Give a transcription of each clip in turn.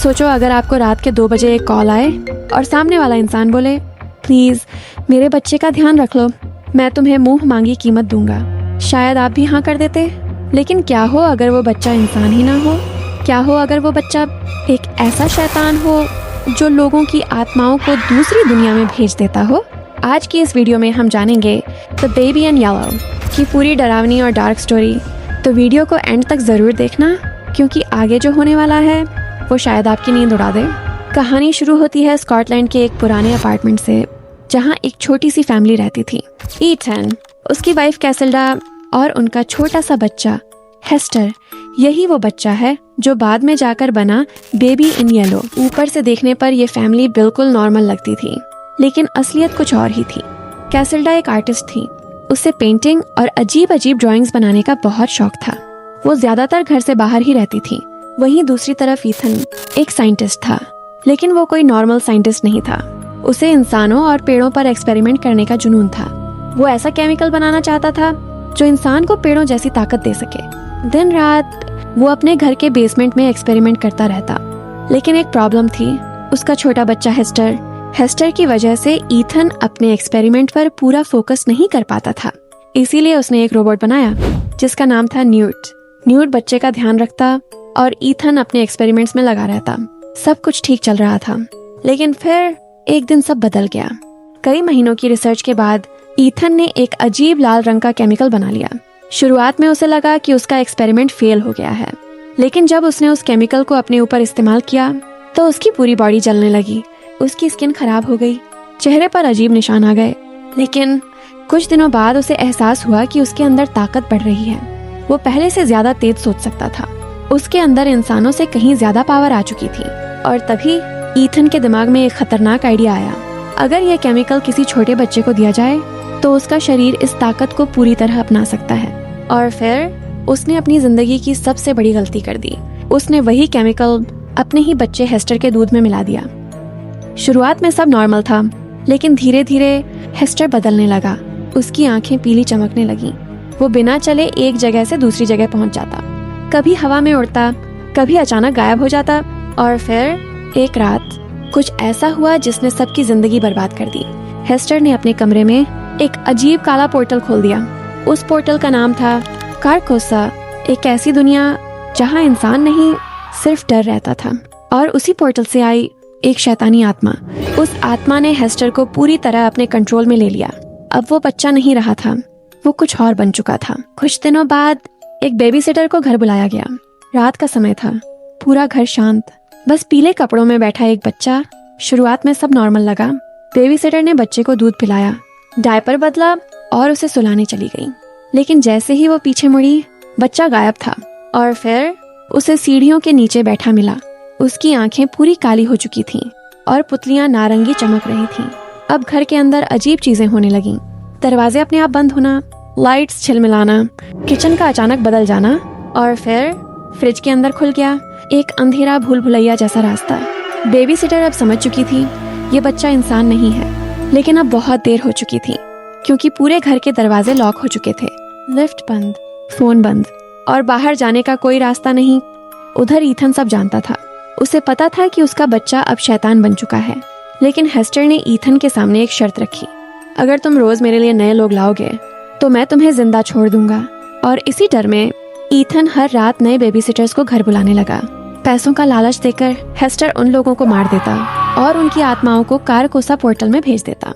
सोचो अगर आपको रात के 2 बजे एक कॉल आए और सामने वाला इंसान बोले, प्लीज़ मेरे बच्चे का ध्यान रख लो, मैं तुम्हें मुंह मांगी कीमत दूंगा। शायद आप भी हाँ कर देते। लेकिन क्या हो अगर वो बच्चा इंसान ही ना हो? क्या हो अगर वो बच्चा एक ऐसा शैतान हो जो लोगों की आत्माओं को दूसरी दुनिया में भेज देता हो? आज की इस वीडियो में हम जानेंगे द बेबी इन येलो की पूरी डरावनी और डार्क स्टोरी। तो वीडियो को एंड तक ज़रूर देखना, क्योंकि आगे जो होने वाला है वो शायद आपकी नींद उड़ा दे। कहानी शुरू होती है स्कॉटलैंड के एक पुराने अपार्टमेंट से, जहाँ एक छोटी सी फैमिली रहती थी। ईथन, उसकी वाइफ कैसेल्डा और उनका छोटा सा बच्चा हेस्टर। यही वो बच्चा है जो बाद में जाकर बना बेबी इन येलो। ऊपर से देखने पर यह फैमिली बिल्कुल नॉर्मल लगती थी, लेकिन असलियत कुछ और ही थी। कैसेल्डा एक आर्टिस्ट थी। उसे पेंटिंग और अजीब अजीब ड्राइंग्स बनाने का बहुत शौक था। वो ज्यादातर घर से बाहर ही रहती थी। वहीं दूसरी तरफ ईथन एक साइंटिस्ट था, लेकिन वो कोई नॉर्मल साइंटिस्ट नहीं था। उसे इंसानों और पेड़ों पर एक्सपेरिमेंट करने का जुनून था। वो ऐसा केमिकल बनाना चाहता था जो इंसान को पेड़ों जैसी ताकत दे सके। दिन रात वो अपने घर के बेसमेंट में एक्सपेरिमेंट करता रहता, लेकिन एक प्रॉब्लम थी, उसका छोटा बच्चा हेस्टर की वजह से ईथन अपने एक्सपेरिमेंट पर पूरा फोकस नहीं कर पाता था। इसीलिए उसने एक रोबोट बनाया जिसका नाम था न्यूट बच्चे का ध्यान रखता और ईथन अपने एक्सपेरिमेंट्स में लगा रहता। सब कुछ ठीक चल रहा था, लेकिन फिर एक दिन सब बदल गया। कई महीनों की रिसर्च के बाद ईथन ने एक अजीब लाल रंग का केमिकल बना लिया। शुरुआत में उसे लगा कि उसका एक्सपेरिमेंट फेल हो गया है, लेकिन जब उसने उस केमिकल को अपने ऊपर इस्तेमाल किया तो उसकी पूरी बॉडी जलने लगी। उसकी स्किन खराब हो गई, चेहरे पर अजीब निशान आ गए। लेकिन कुछ दिनों बाद उसे एहसास हुआ कि उसके अंदर ताकत बढ़ रही है। वो पहले से ज्यादा तेज सोच सकता था। उसके अंदर इंसानों से कहीं ज्यादा पावर आ चुकी थी। और तभी ईथन के दिमाग में एक खतरनाक आइडिया आया। अगर यह केमिकल किसी छोटे बच्चे को दिया जाए तो उसका शरीर इस ताकत को पूरी तरह अपना सकता है। और फिर उसने अपनी जिंदगी की सबसे बड़ी गलती कर दी। उसने वही केमिकल अपने ही बच्चे हेस्टर के दूध में मिला दिया। शुरुआत में सब नॉर्मल था, लेकिन धीरे धीरे हेस्टर बदलने लगा। उसकी आंखें पीली चमकने लगी। वो बिना चले एक जगह से दूसरी जगह पहुंच जाता, कभी हवा में उड़ता, कभी अचानक गायब हो जाता। और फिर एक रात कुछ ऐसा हुआ जिसने सबकी जिंदगी बर्बाद कर दी। हेस्टर ने अपने कमरे में एक अजीब काला पोर्टल खोल दिया। उस पोर्टल का नाम था कारकोसा, एक ऐसी दुनिया जहां इंसान नहीं, सिर्फ डर रहता था। और उसी पोर्टल से आई एक शैतानी आत्मा। उस आत्मा ने हेस्टर को पूरी तरह अपने कंट्रोल में ले लिया। अब वो बच्चा नहीं रहा था, वो कुछ और बन चुका था। कुछ दिनों बाद एक बेबी सिटर को घर बुलाया गया। रात का समय था, पूरा घर शांत, बस पीले कपड़ों में बैठा एक बच्चा। शुरुआत में सब नॉर्मल लगा। बेबी सिटर ने बच्चे को दूध पिलाया, डायपर बदला और उसे सुलाने चली गई। लेकिन जैसे ही वो पीछे मुड़ी, बच्चा गायब था। और फिर उसे सीढ़ियों के नीचे बैठा मिला। उसकी आंखें पूरी काली हो चुकी थीं और पुतलियां नारंगी चमक रही थीं। अब घर के अंदर अजीब चीजें होने लगीं। दरवाजे अपने आप बंद होना, लाइट्स छिलमिलाना, किचन का अचानक बदल जाना। और फिर फ्रिज के अंदर खुल गया एक अंधेरा भूल भुलैया जैसा रास्ता। बेबी सिटर अब समझ चुकी थी ये बच्चा इंसान नहीं है, लेकिन अब बहुत देर हो चुकी थी, क्योंकि पूरे घर के दरवाजे लॉक हो चुके थे। लिफ्ट बंद, फोन बंद और बाहर जाने का कोई रास्ता नहीं। उधर ईथन सब जानता था। उसे पता था कि उसका बच्चा अब शैतान बन चुका है। लेकिन हेस्टर ने ईथन के सामने एक शर्त रखी, अगर तुम रोज मेरे लिए नए लोग लाओगे तो मैं तुम्हें जिंदा छोड़ दूंगा। और इसी डर में ईथन हर रात नए बेबी सिटर्स को घर बुलाने लगा। पैसों का लालच देकर हेस्टर उन लोगों को मार देता और उनकी आत्माओं को कारकोसा पोर्टल में भेज देता।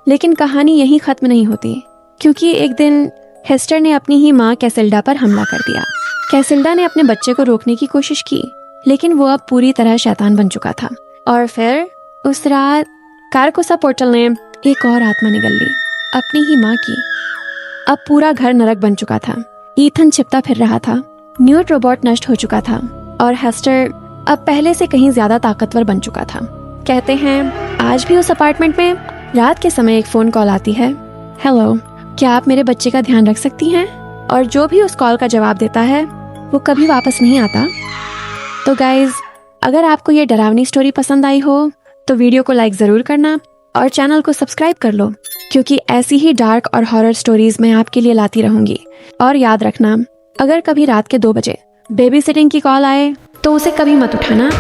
लेकिन कहानी यहीं खत्म नहीं होती, क्योंकि एक दिन हेस्टर ने अपनी ही माँ कैसेल्डा पर हमला कर दिया। कैसेल्डा ने अपने बच्चे को रोकने की कोशिश की, लेकिन वो अब पूरी तरह शैतान बन चुका था। और फिर उस रात कारकोसा पोर्टल ने एक और आत्मा निगल ली, अपनी ही माँ की। अब पूरा घर नरक बन चुका था। ईथन छिपता फिर रहा था, न्यूट रोबोट नष्ट हो चुका था और हेस्टर अब पहले से कहीं ज्यादा ताकतवर बन चुका था। कहते हैं आज भी उस अपार्टमेंट में रात के समय एक फोन कॉल आती है, हेलो, क्या आप मेरे बच्चे का ध्यान रख सकती हैं? और जो भी उस कॉल का जवाब देता है वो कभी वापस नहीं आता। तो गाइज, अगर आपको ये डरावनी स्टोरी पसंद आई हो तो वीडियो को लाइक जरूर करना और चैनल को सब्सक्राइब कर लो, क्योंकि ऐसी ही डार्क और हॉरर स्टोरीज मैं आपके लिए लाती रहूंगी। और याद रखना, अगर कभी रात के 2 बजे बेबी सिटिंग की कॉल आए तो उसे कभी मत उठाना।